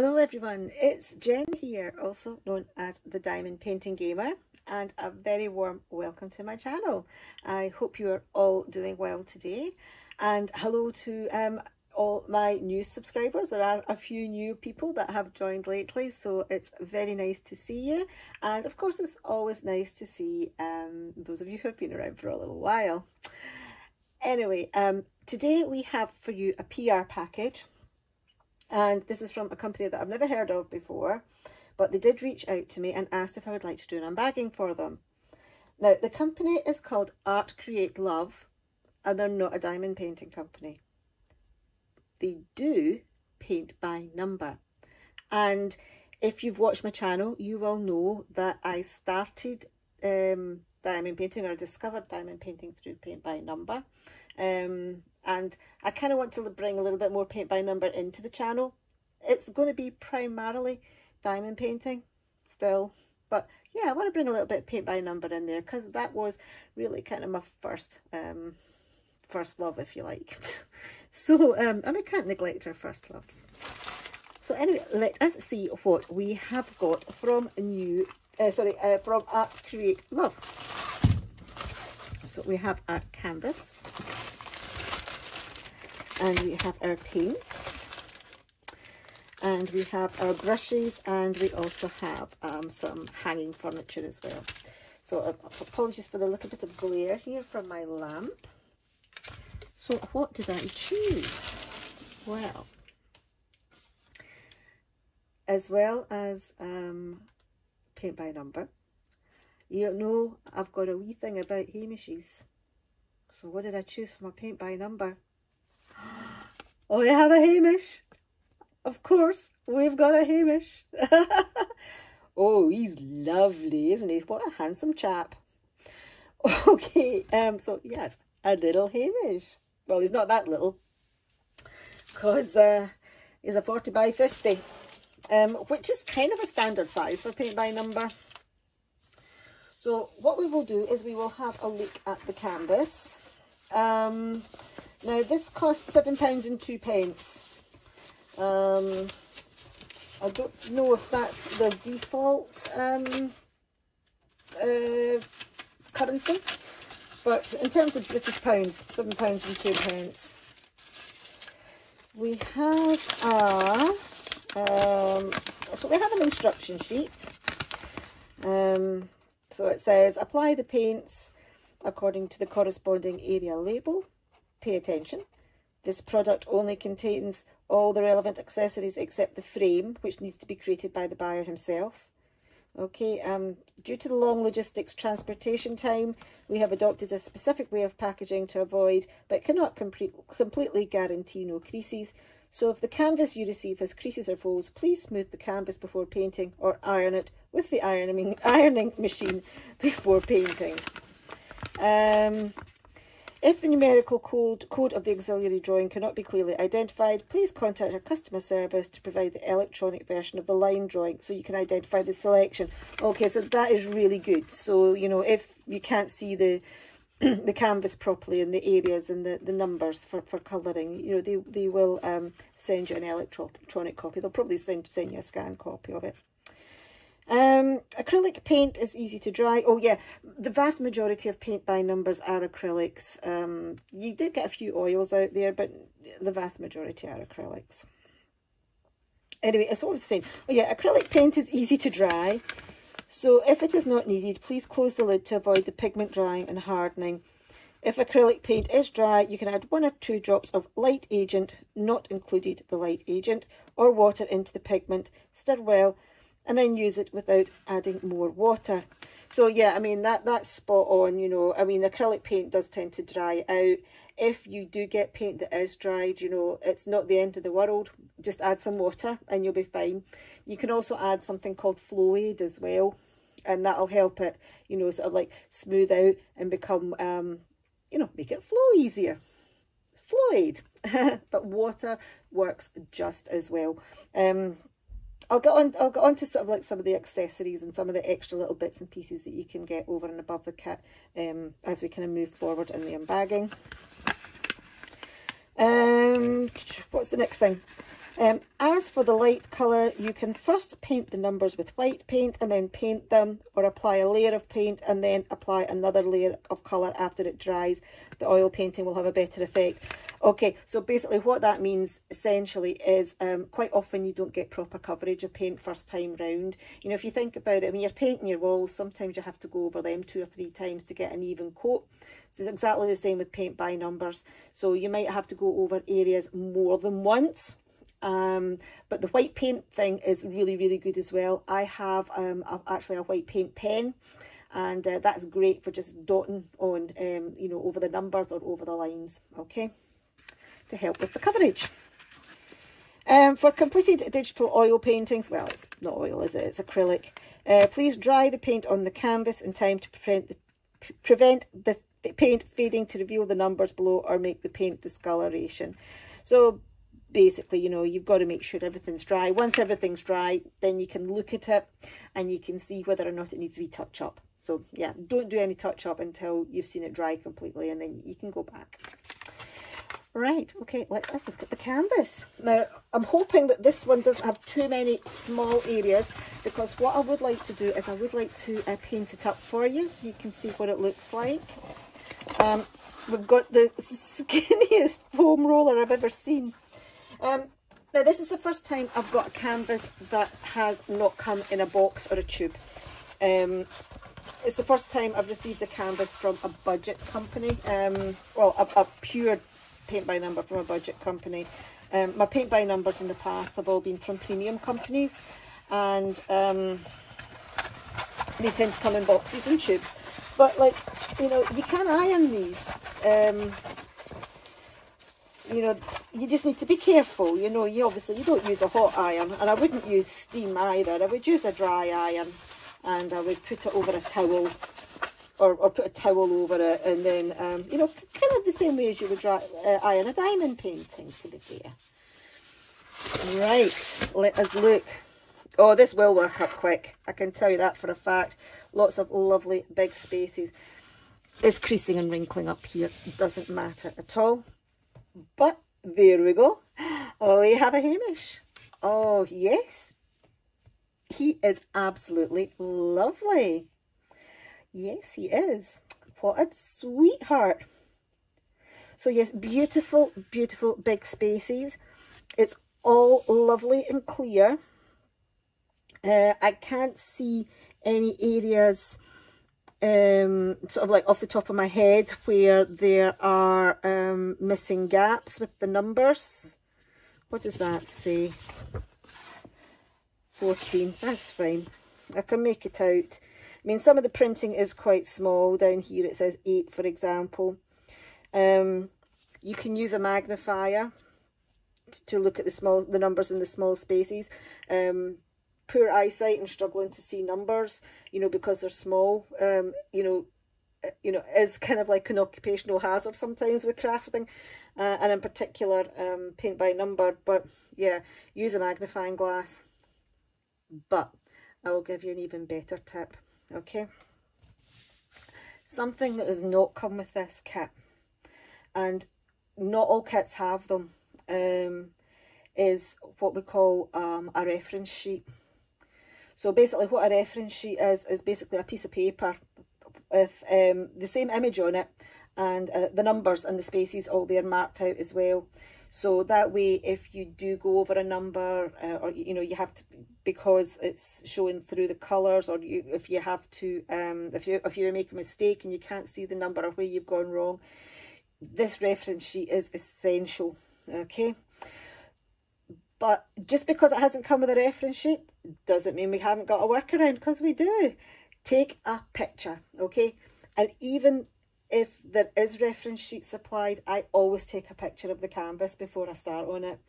Hello everyone, it's Jen here, also known as the Diamond Painting Gamer, and a very warm welcome to my channel. I hope you are all doing well today, and hello to all my new subscribers. There are a few new people that have joined lately, so it's very nice to see you, and of course it's always nice to see those of you who have been around for a little while. Anyway, today we have for you a PR package. And this is from a company that I've never heard of before, but they did reach out to me and asked if I would like to do an unbagging for them. Now, the company is called Artcreatlove, and they're not a diamond painting company. They do paint by number. And if you've watched my channel, you will know that I started diamond painting, or discovered diamond painting, through paint by number. And I kind of want to bring a little bit more paint by number into the channel. It's going to be primarily diamond painting still, but yeah, I want to bring a little bit of paint by number in there, because that was really kind of my first love, if you like. So and I can't neglect our first loves. So anyway, let us see what we have got from from Artcreatlove. So we have our canvas, and we have our paints, and we have our brushes, and we also have some hanging furniture as well. So apologies for the little bit of glare here from my lamp. So what did I choose? Well, as well as paint by number, you know I've got a wee thing about Hamishes. So what did I choose for my paint by number? Oh, we have a Hamish. Of course, we've got a Hamish. Oh, he's lovely, isn't he? What a handsome chap. Okay, so yes, a little Hamish. Well, he's not that little, because he's a 40 by 50, which is kind of a standard size for paint by number. So what we will do is we will have a look at the canvas. Now this costs £7.02. I don't know if that's the default currency, but in terms of British pounds, £7.02. We have so we have an instruction sheet. So it says, apply the paints according to the corresponding area label. Pay attention. This product only contains all the relevant accessories except the frame, which needs to be created by the buyer himself. Okay, due to the long logistics transportation time, we have adopted a specific way of packaging to avoid, but cannot completely guarantee, no creases. So if the canvas you receive has creases or folds, please smooth the canvas before painting, or iron it with the ironing machine before painting. If the numerical code of the auxiliary drawing cannot be clearly identified, please contact our customer service to provide the electronic version of the line drawing so you can identify the selection. Okay, so that is really good. So, you know, if you can't see the the canvas properly and the areas and the numbers for colouring, you know, they will send you an electronic copy. They'll probably send you a scanned copy of it. Acrylic paint is easy to dry. Oh yeah, the vast majority of paint by numbers are acrylics. You do get a few oils out there, but the vast majority are acrylics. Anyway, that's what I was saying. Oh yeah, acrylic paint is easy to dry. So if it is not needed, please close the lid to avoid the pigment drying and hardening. If acrylic paint is dry, you can add 1 or 2 drops of light agent, not included the light agent, or water into the pigment. Stir well, and then use it without adding more water. So yeah, I mean, that's spot on, you know. I mean, acrylic paint does tend to dry out. If you do get paint that is dried, you know, it's not the end of the world. Just add some water and you'll be fine. You can also add something called Flow Aid as well, and that'll help it, you know, sort of like smooth out and become, you know, make it flow easier. It's Flow Aid. But water works just as well. I'll get on to sort of like some of the accessories and some of the extra little bits and pieces that you can get over and above the kit as we kind of move forward in the unbagging. What's the next thing? As for the light colour, you can first paint the numbers with white paint and then paint them, or apply a layer of paint and then apply another layer of colour after it dries. The oil painting will have a better effect. Okay, so basically what that means essentially is quite often you don't get proper coverage of paint first time round. You know, if you think about it, when you're painting your walls, sometimes you have to go over them 2 or 3 times to get an even coat. It's exactly the same with paint by numbers. So you might have to go over areas more than once. But the white paint thing is really, really good as well. I have actually a white paint pen, and that's great for just dotting on, you know, over the numbers or over the lines, okay, to help with the coverage. For completed digital oil paintings, well, it's not oil, is it? It's acrylic. Please dry the paint on the canvas in time to prevent the paint fading to reveal the numbers below or make the paint discoloration. So basically, you know, you've got to make sure everything's dry. Once everything's dry, then you can look at it and you can see whether or not it needs to be touched up. So yeah, don't do any touch up until you've seen it dry completely, and then you can go back. Right, okay, let's look at the canvas. Now, I'm hoping that this one doesn't have too many small areas, because what I would like to do is I would like to paint it up for you so you can see what it looks like. We've got the skinniest foam roller I've ever seen. Now, this is the first time I've got a canvas that has not come in a box or a tube. It's the first time I've received a canvas from a budget company, well, a pure paint by number from a budget company. My paint by numbers in the past have all been from premium companies, and they tend to come in boxes and tubes. But, like, you know, you can iron these. You know, you just need to be careful. You know, you don't use a hot iron, and I wouldn't use steam either. I would use a dry iron, and I would put it over a towel, or put a towel over it, and then, you know, kind of the same way as you would iron a diamond painting, to be fair. Right, let us look. Oh, this will work up quick. I can tell you that for a fact. Lots of lovely big spaces. This creasing and wrinkling up here doesn't matter at all. But there we go. Oh, we have a Hamish. Oh, yes. He is absolutely lovely. Yes, he is. What a sweetheart. So yes, beautiful, beautiful big spaces. It's all lovely and clear. I can't see any areas sort of like off the top of my head where there are missing gaps with the numbers. What does that say? 14, that's fine. I can make it out. I mean, some of the printing is quite small. Down here it says 8, for example. You can use a magnifier to look at the numbers in the small spaces. Poor eyesight and struggling to see numbers, you know, because they're small, you know, is kind of like an occupational hazard sometimes with crafting, and in particular paint by number. But yeah, use a magnifying glass. But I will give you an even better tip, okay? Something that does not come with this kit, and not all kits have them, is what we call a reference sheet. So basically what a reference sheet is basically a piece of paper with the same image on it, and the numbers and the spaces all there marked out as well. So that way, if you do go over a number, or you know, you have to, because it's showing through the colours, or if you have to, if you make a mistake and you can't see the number or where you've gone wrong, this reference sheet is essential, okay? But just because it hasn't come with a reference sheet doesn't mean we haven't got a workaround, because we do. Take a picture, okay? And even if there is reference sheet supplied, I always take a picture of the canvas before I start on it.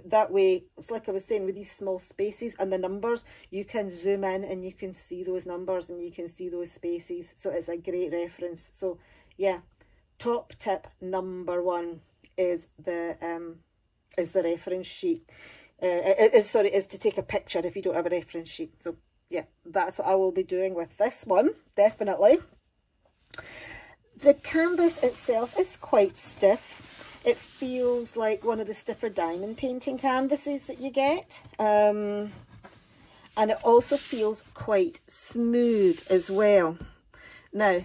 That way, it's like I was saying, with these small spaces and the numbers, you can zoom in and you can see those numbers and you can see those spaces. So it's a great reference. So yeah, top tip number 1 is the reference sheet. Is to take a picture if you don't have a reference sheet. So yeah, that's what I will be doing with this one, definitely. The canvas itself is quite stiff. It feels like one of the stiffer diamond painting canvases that you get. And it also feels quite smooth as well. Now,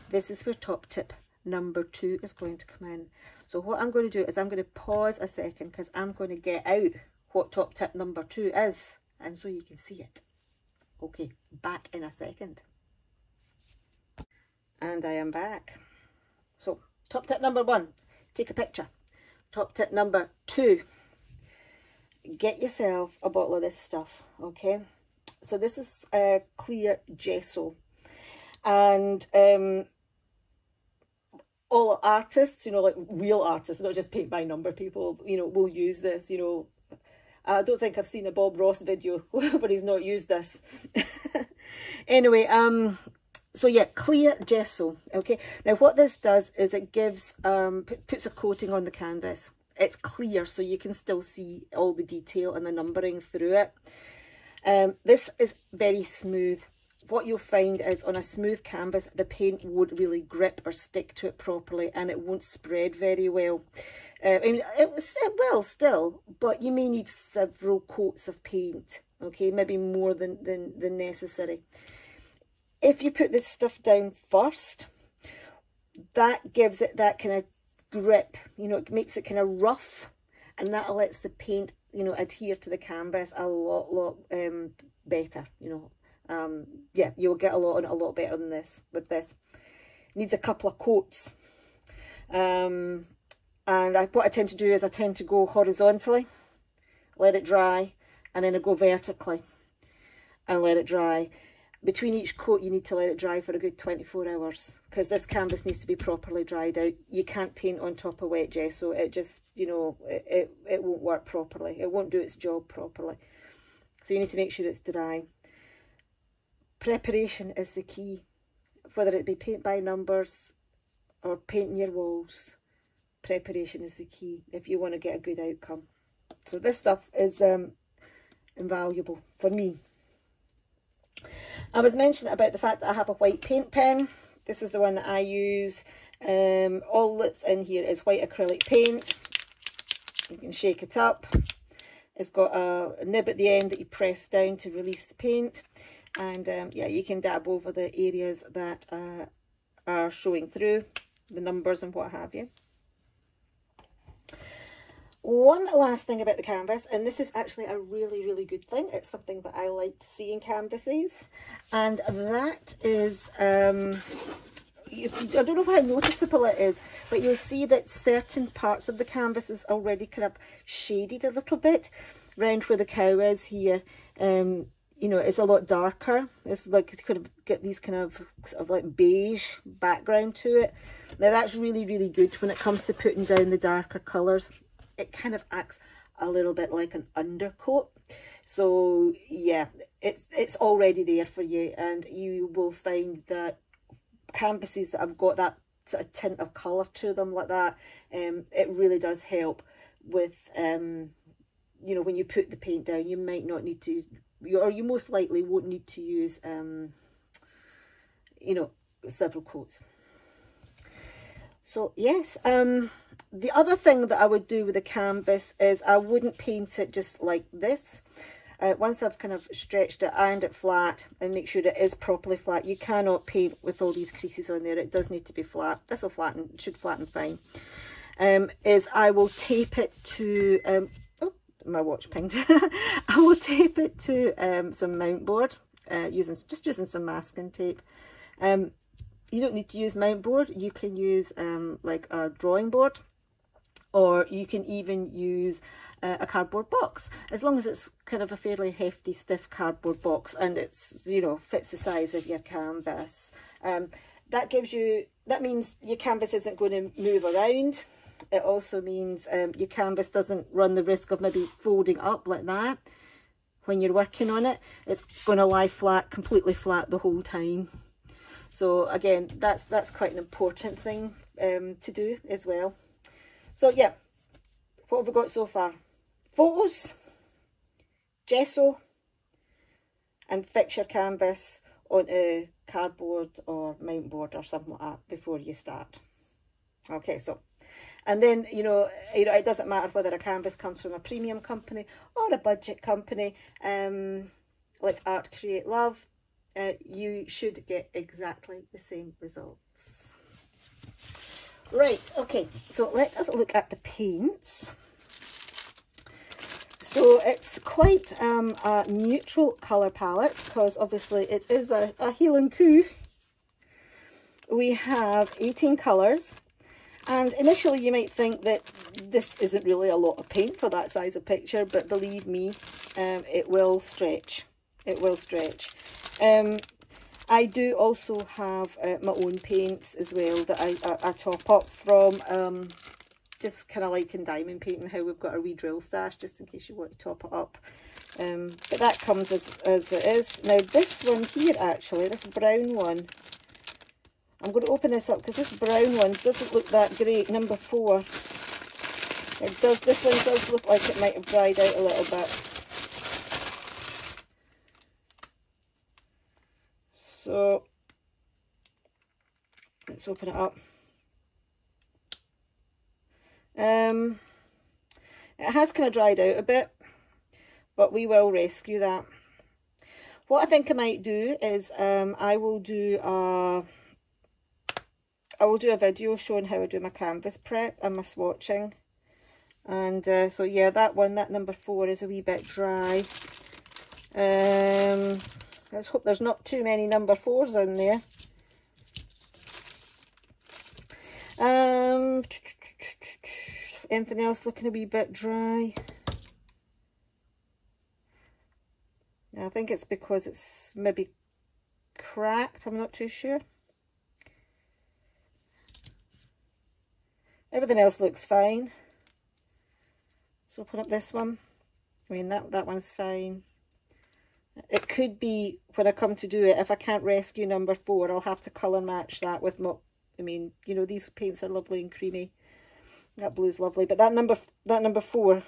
this is where top tip number 2 is going to come in. So what I'm going to do is I'm going to pause a second because I'm going to get out what top tip number 2 is, and so you can see it. Okay, back in a second. And I am back. So top tip number 1, take a picture. Top tip number 2, get yourself a bottle of this stuff, okay? So this is clear gesso, and all artists, you know, like real artists, not just paint by number people, you know, will use this, you know. I don't think I've seen a Bob Ross video where he's not used this. Anyway, so yeah, clear gesso, okay? Now what this does is it gives, puts a coating on the canvas. It's clear, so you can still see all the detail and the numbering through it. This is very smooth. What you'll find is on a smooth canvas, the paint won't really grip or stick to it properly, and it won't spread very well. I mean, it will still, but you may need several coats of paint, okay? Maybe more than necessary. If you put this stuff down first, that gives it that kind of grip, you know, it makes it kind of rough, and that lets the paint, you know, adhere to the canvas a lot better, you know. Yeah, you'll get a lot on it a lot better than this with this. Needs a couple of coats. And what I tend to do is I tend to go horizontally, let it dry, and then I go vertically and let it dry. Between each coat, you need to let it dry for a good 24 hours because this canvas needs to be properly dried out. You can't paint on top of wet gesso. It just, you know, it won't work properly. It won't do its job properly. So you need to make sure it's dry. Preparation is the key, whether it be paint by numbers or painting your walls. Preparation is the key if you want to get a good outcome. So this stuff is invaluable for me. I was mentioning about the fact that I have a white paint pen. This is the one that I use. All that's in here is white acrylic paint. You can shake it up. It's got a nib at the end that you press down to release the paint. And yeah, you can dab over the areas that are showing through, the numbers and what have you. One last thing about the canvas, and this is actually a really good thing. It's something that I like to see in canvases, and that is, I don't know how noticeable it is, but you'll see that certain parts of the canvas is already kind of shaded a little bit, round where the cow is here. You know, it's a lot darker. It's like you could get these kind of sort of like beige background to it. Now that's really good when it comes to putting down the darker colours. It kind of acts a little bit like an undercoat. So yeah, it's already there for you, and you will find that canvases that have got that sort of tint of colour to them like that, it really does help with, you know, when you put the paint down, you might not need to, or you most likely won't need to use, you know, several coats. So yes, the other thing that I would do with the canvas is I wouldn't paint it just like this. Once I've kind of stretched it, ironed it flat, and make sure it is properly flat. You cannot paint with all these creases on there. It does need to be flat. This will flatten, should flatten fine. Is I will tape it to, my watch pinged. I will tape it to some mount board, using some masking tape. You don't need to use mount board. You can use like a drawing board, or you can even use a cardboard box, as long as it's kind of a fairly hefty, stiff cardboard box, and it's, you know, fits the size of your canvas. That means your canvas isn't going to move around. It also means your canvas doesn't run the risk of maybe folding up like that when you're working on it. It's going to lie flat, completely flat the whole time. So again, that's quite an important thing to do as well. So yeah, what have we got so far? Photos, gesso, and fix your canvas on a cardboard or mount board or something like that before you start. Okay, so And then, you know, it doesn't matter whether a canvas comes from a premium company or a budget company, like Artcreatlove, you should get exactly the same results. Right, okay, so let us look at the paints. So it's quite a neutral colour palette, because obviously it is a heel and coo. We have 18 colours, and initially you might think that this isn't really a lot of paint for that size of picture, but believe me, it will stretch. It will stretch. I do also have my own paints as well that I top up from, just kind of like in diamond painting, how we've got a wee drill stash just in case you want to top it up. But that comes as it is. Now this one here, actually, this brown one, I'm going to open this up because this brown one doesn't look that great, number 4. It does, this one does look like it might have dried out a little bit. So let's open it up. It has kind of dried out a bit, but we will rescue that. What I think I might do is I will do a video showing how I do my canvas prep and my swatching. And so yeah, that one, that number 4 is a wee bit dry. Let's hope there's not too many number 4s in there. Anything else looking a wee bit dry? I think it's because it's maybe cracked, I'm not too sure. Everything else looks fine. Let's open up this one. I mean, that one's fine. It could be, when I come to do it, if I can't rescue number 4, I'll have to colour match that with my, I mean, you know, these paints are lovely and creamy. That blue's lovely, but that number 4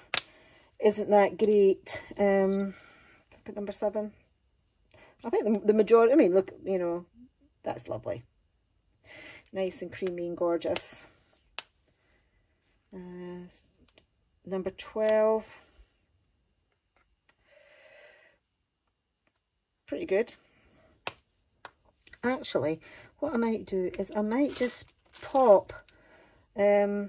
isn't that great. Put number 7. I think the majority, I mean, look, you know, that's lovely. Nice and creamy and gorgeous. Number 12. Pretty good. Actually, what I might do is I might just pop, I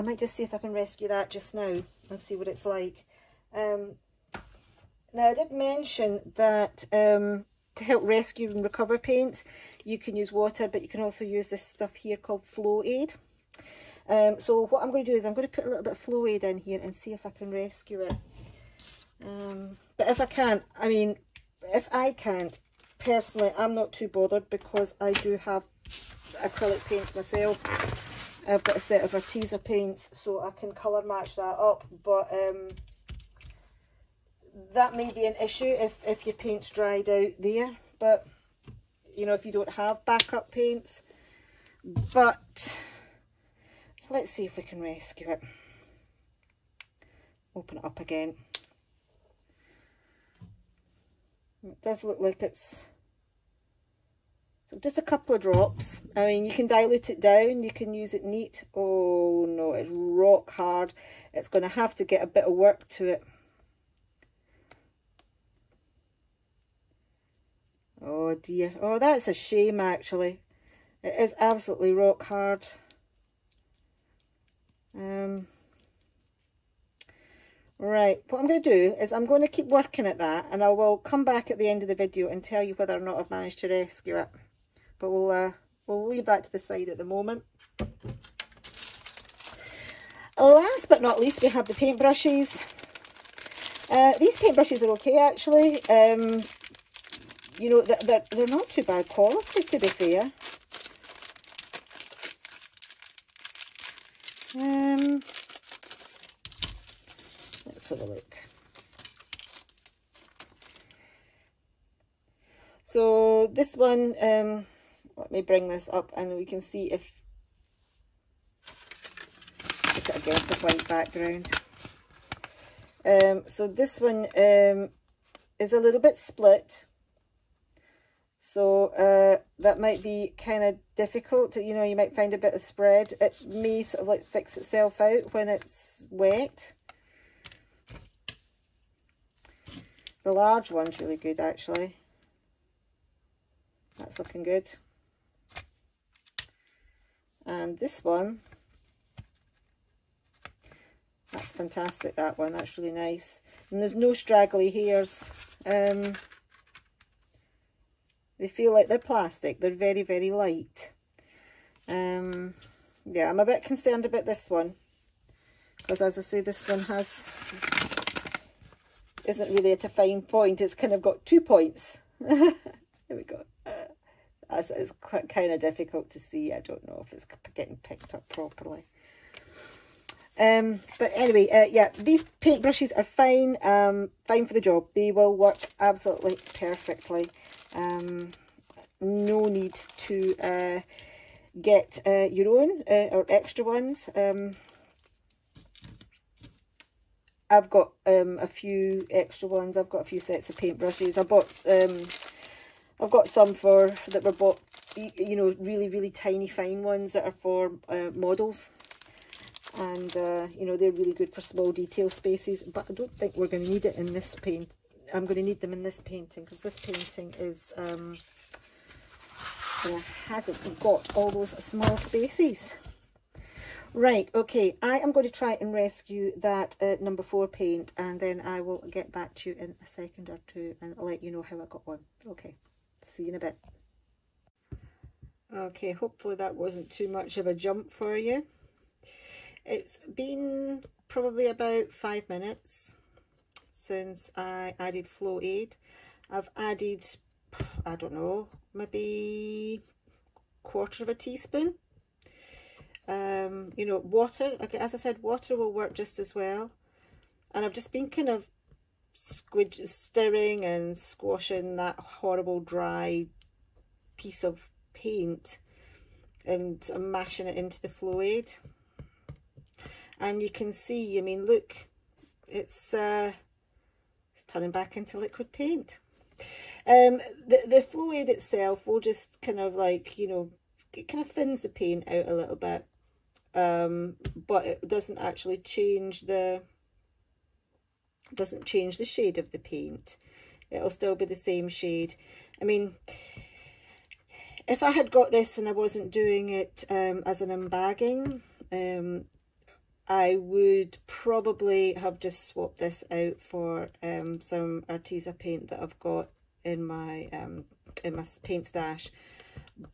might just see if I can rescue that just now and see what it's like. Now I did mention that to help rescue and recover paints, you can use water, but you can also use this stuff here called Flow Aid. So what I'm going to do is I'm going to put a little bit of Flow Aid in here and see if I can rescue it. But if I can't, I mean, if I can't, personally, I'm not too bothered because I do have acrylic paints myself. I've got a set of Arteza paints, so I can colour match that up. But that may be an issue if your paint's dried out there. But, you know, if you don't have backup paints. But let's see if we can rescue it. Open it up again. It does look like it's so just a couple of drops. I mean, you can dilute it down, you can use it neat. Oh no, it's rock hard. It's going to have to get a bit of work to it. Oh dear. Oh, that's a shame actually. It is absolutely rock hard. Right, what I'm going to do is I'm going to keep working at that, and I will come back at the end of the video and tell you whether or not I've managed to rescue it. But we'll leave that to the side at the moment. Last but not least, we have the paintbrushes. These paintbrushes are okay actually. You know, they're not too bad quality, to be fair. Let's have a look. So this one, let me bring this up and we can see if it's a Gesso white background. So this one is a little bit split. So that might be kind of difficult to, you know, you might find a bit of spread. It may sort of like fix itself out when it's wet. The large one's really good, actually. That's looking good. And this one, that's fantastic, that one. That's really nice. And there's no straggly hairs. They feel like they're plastic. They're very, very light. Yeah, I'm a bit concerned about this one. Because as I say, this one isn't really at a fine point. It's kind of got 2 points. There we go. It's quite kind of difficult to see. I don't know if it's getting picked up properly. But anyway, yeah, these paintbrushes are fine, fine for the job. They will work absolutely perfectly. No need to get your own or extra ones. I've got a few extra ones. I've got a few sets of paintbrushes. I've got some that were bought, you know, really, really tiny, fine ones that are for models. And, you know, they're really good for small detail spaces. But I don't think we're going to need it in this paint. I'm going to need them in this painting because this painting is hasn't got all those small spaces. Right, okay, I am going to try and rescue that number 4 paint, and then I will get back to you in a second or two and let you know how I got on. Okay, see you in a bit. Okay, hopefully that wasn't too much of a jump for you. It's been probably about 5 minutes since I added Flow Aid. I've added, I don't know, maybe 1/4 teaspoon. You know, water, okay, as I said, water will work just as well. And I've just been kind of stirring and squashing that horrible dry piece of paint and I'm mashing it into the Flow Aid. And you can see, I mean, look, it's turning back into liquid paint. The Flow Aid itself will just kind of like, you know, it kind of thins the paint out a little bit, but it doesn't actually change the shade of the paint. It'll still be the same shade. I mean, if I had got this and I wasn't doing it as an unbagging, I would probably have just swapped this out for some Arteza paint that I've got in my paint stash.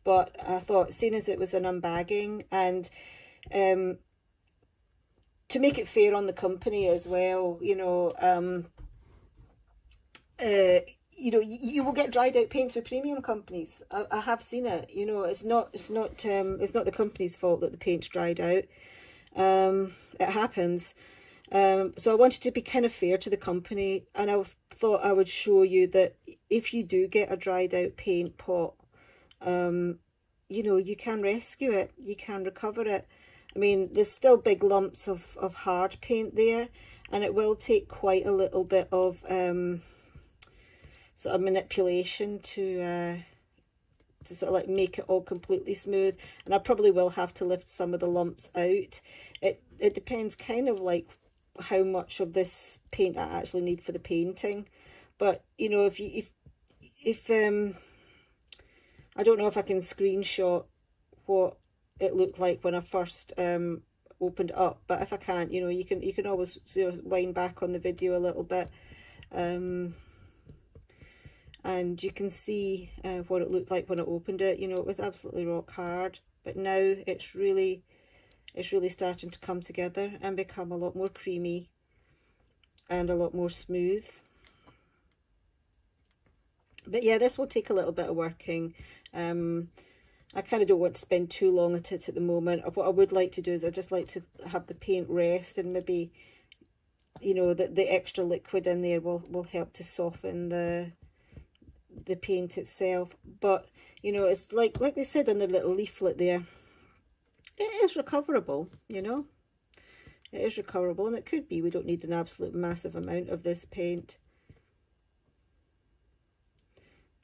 But I thought, seeing as it was an unbagging, and to make it fair on the company as well, you know, you will get dried out paints with premium companies. I have seen it. You know, it's not the company's fault that the paint's dried out. It happens. So I wanted to be kind of fair to the company, and I thought I would show you that if you do get a dried out paint pot, you know, you can rescue it, you can recover it. I mean, there's still big lumps of hard paint there, and it will take quite a little bit of sort of manipulation to sort of like make it all completely smooth. And I probably will have to lift some of the lumps out. It depends kind of like how much of this paint I actually need for the painting. But you know, if I don't know if I can screenshot what it looked like when I first opened it up, but if I can't, you know, you can always sort of wind back on the video a little bit, and you can see what it looked like when I opened it. You know, it was absolutely rock hard, but now it's really starting to come together and become a lot more creamy and a lot more smooth. But yeah, this will take a little bit of working. I kind of don't want to spend too long at it at the moment. What I would like to do is I just like to have the paint rest, and maybe, you know, the extra liquid in there will help to soften the paint itself. But you know, it's like they said in the little leaflet there, it is recoverable, you know. It is recoverable, and it could be. We don't need an absolute massive amount of this paint.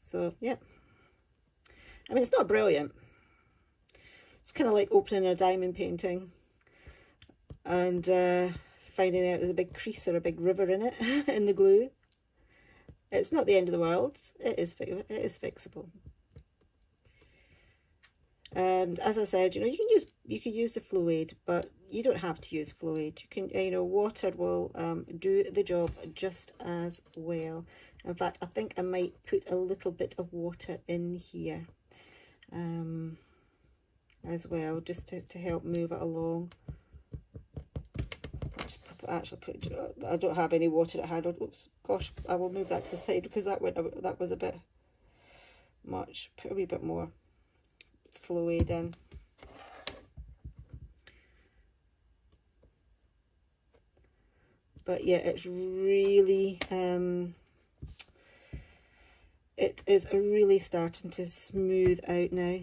So yeah, I mean, it's not brilliant. It's kind of like opening a diamond painting and finding out there's a big crease or a big river in it in the glue. It's not the end of the world. It is fixable. And as I said, you know, you can use the flow aid, but you don't have to use flow aid. You can, you know, water will do the job just as well. In fact, I think I might put a little bit of water in here as well, just to help move it along. I don't have any water at hand. Oops, gosh, I will move that to the side because that was a bit much. Put a wee bit more flow aid in. But yeah, it's really it is really starting to smooth out now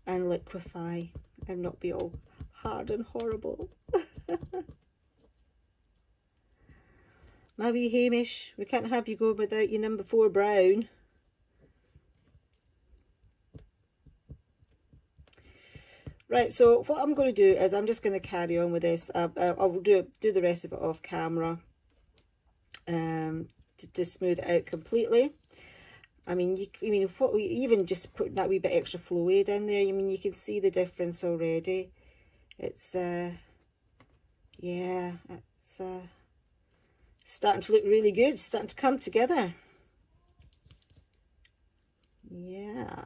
and liquefy and not be all hard and horrible. My wee Hamish, we can't have you go without your number 4 brown. Right, so what I'm going to do is I'm just going to carry on with this. I will do the rest of it off camera to smooth it out completely. I mean, even just putting that wee bit extra flow aid in there, I mean, you can see the difference already. It's yeah, it's starting to look really good, starting to come together. Yeah.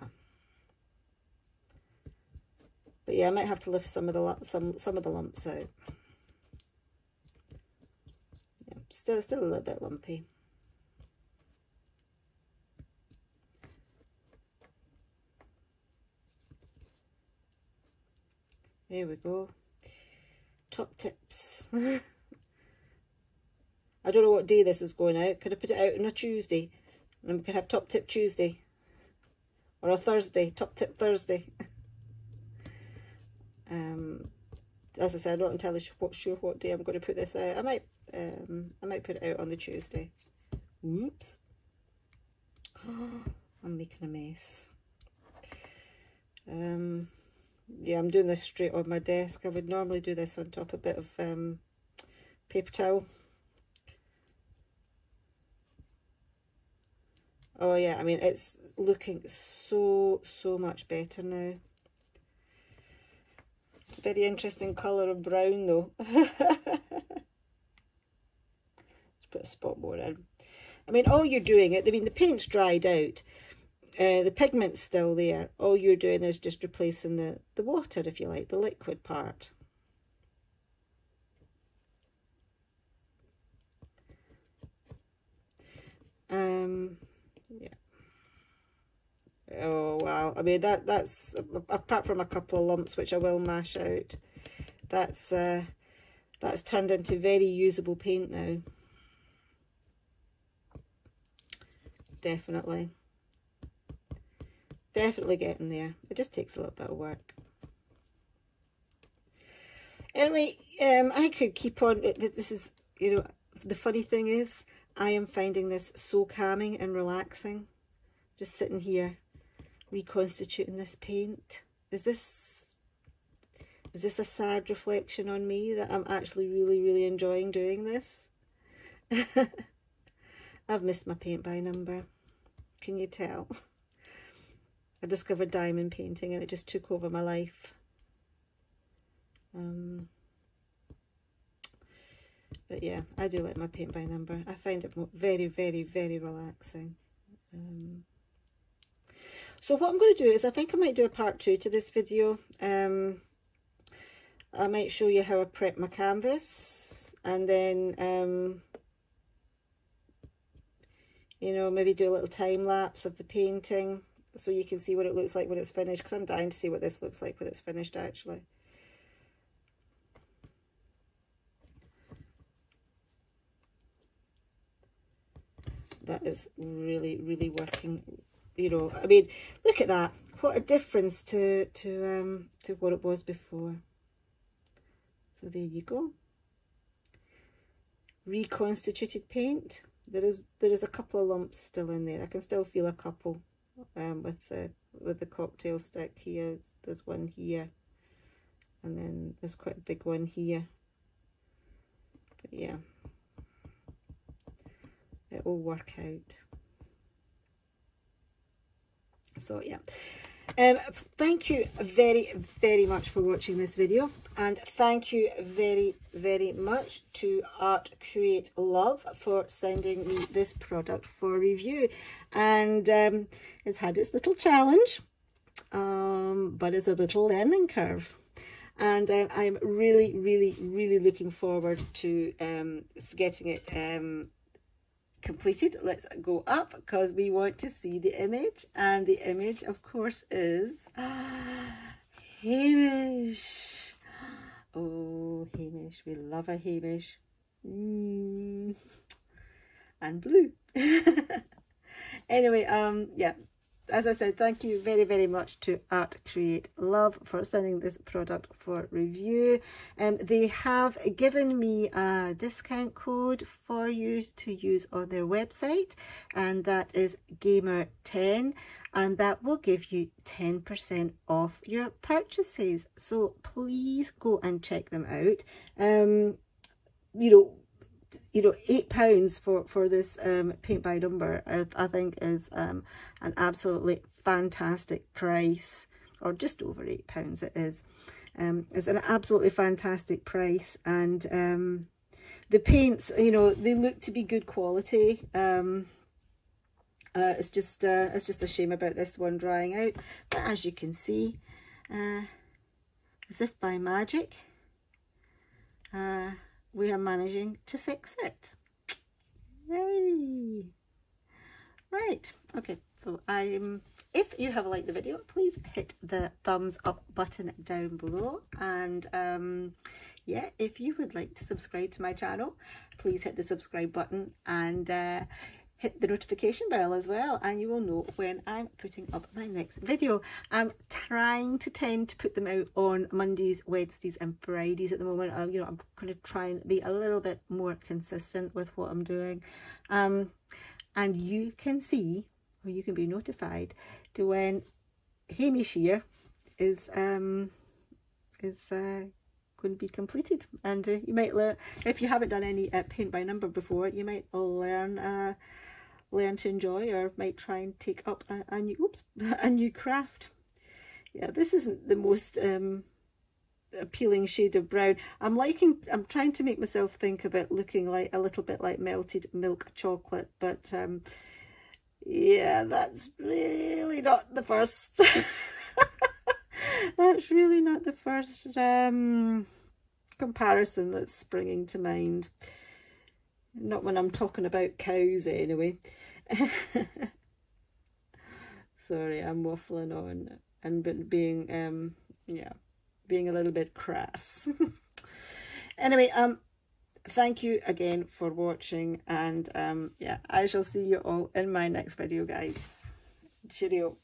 But yeah, I might have to lift some of the lumps out. Yeah, still a little bit lumpy. There we go. Top tips. I don't know what day this is going out. Could I put it out on a Tuesday? And we could have Top Tip Tuesday. Or a Thursday, Top Tip Thursday. As I said, I'm not entirely sure what day I'm going to put this out. I might put it out on the Tuesday. Whoops. Oh, I'm making a mess. Yeah, I'm doing this straight on my desk. I would normally do this on top of a bit of paper towel. Oh yeah, I mean, it's looking so much better now. It's a very interesting colour of brown though. Let's put a spot more in. I mean, all you're doing, I mean, the paint's dried out. The pigment's still there. All you're doing is just replacing the water, if you like, the liquid part. Yeah. Oh wow, I mean that's apart from a couple of lumps which I will mash out, that's turned into very usable paint now. Definitely getting there. It just takes a little bit of work. Anyway, I could keep on. This is, you know, the funny thing is I am finding this so calming and relaxing, just sitting here reconstituting this paint. Is this a sad reflection on me that I'm actually really enjoying doing this? I've missed my paint by number. Can you tell? I discovered diamond painting and it just took over my life. But yeah, I do like my paint by number. I find it very relaxing. So what I'm going to do is I think I might do a part 2 to this video. I might show you how I prep my canvas, and then you know, maybe do a little time lapse of the painting so you can see what it looks like when it's finished, because I'm dying to see what this looks like when it's finished actually. That is really working. You know, I mean, look at that. What a difference to what it was before. So there you go. Reconstituted paint. There is a couple of lumps still in there. I can still feel a couple. with the cocktail stick here. There's one here, and then there's quite a big one here. But yeah, it will work out. So yeah, thank you very much for watching this video, and thank you very much to Artcreatlove for sending me this product for review. And it's had its little challenge, but it's a little learning curve, and I'm really looking forward to getting it completed. Let's go up because we want to see the image, and the image of course is Hamish. Oh, Hamish, we love a Hamish. And blue. Anyway, yeah, as I said, thank you very much to Artcreatlove for sending this product for review. They have given me a discount code for you to use on their website, and that is Gamer10, and that will give you 10% off your purchases. So please go and check them out. You know, £8 for this paint by number, I think is an absolutely fantastic price, or just over £8 it is. It's an absolutely fantastic price, and the paints, you know, they look to be good quality. It's just a shame about this one drying out, but as you can see, as if by magic, we are managing to fix it. Yay! Right, okay, so if you have liked the video, please hit the thumbs up button down below, and yeah, if you would like to subscribe to my channel, please hit the subscribe button and hit the notification bell as well, and you will know when I'm putting up my next video. I'm trying to tend to put them out on Mondays, Wednesdays and Fridays at the moment. You know, I'm going to try and be a little bit more consistent with what I'm doing, and you can see, or you can be notified to when Hamish here is going to be completed. And you might learn, if you haven't done any paint by number before, you might learn to enjoy, or might try and take up a new craft. Yeah, this isn't the most appealing shade of brown. I'm trying to make myself think of it looking like a little bit like melted milk chocolate, but yeah, that's really not the first that's really not the first comparison that's springing to mind. Not when I'm talking about cows anyway. Sorry, I'm waffling on and being yeah, being a little bit crass. Anyway, thank you again for watching, and yeah, I shall see you all in my next video, guys. Cheerio.